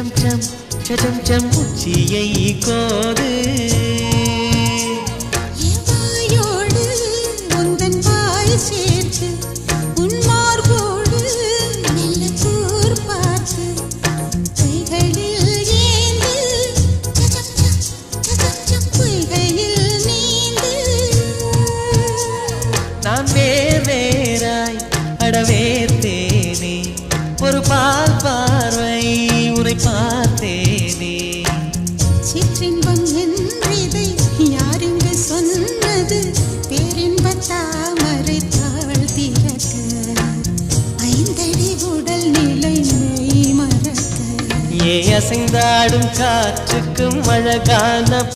சடம் some சடம் some உச்சியை கோது வாயோடு உந்தன் வாய் சேர்த்து உன் மார்போடு மெல்ல கூர் பார்த்து கைகளில் ஏந்து பொய்கையில் நீந்து நான் வேறாய் அடவேத்தேனே ஒரு பால் பார்வை உரை பார்த்தேனே சிற்றின்பம் என்றதை யாருங்க சொன்னது பேரின்ப தாமரை தாழ் திறக்க ஐந்தடி உடல் நிலை மெய் மறக்க ஏ அசைந்தாடும் காற்றுக்கும் அழகான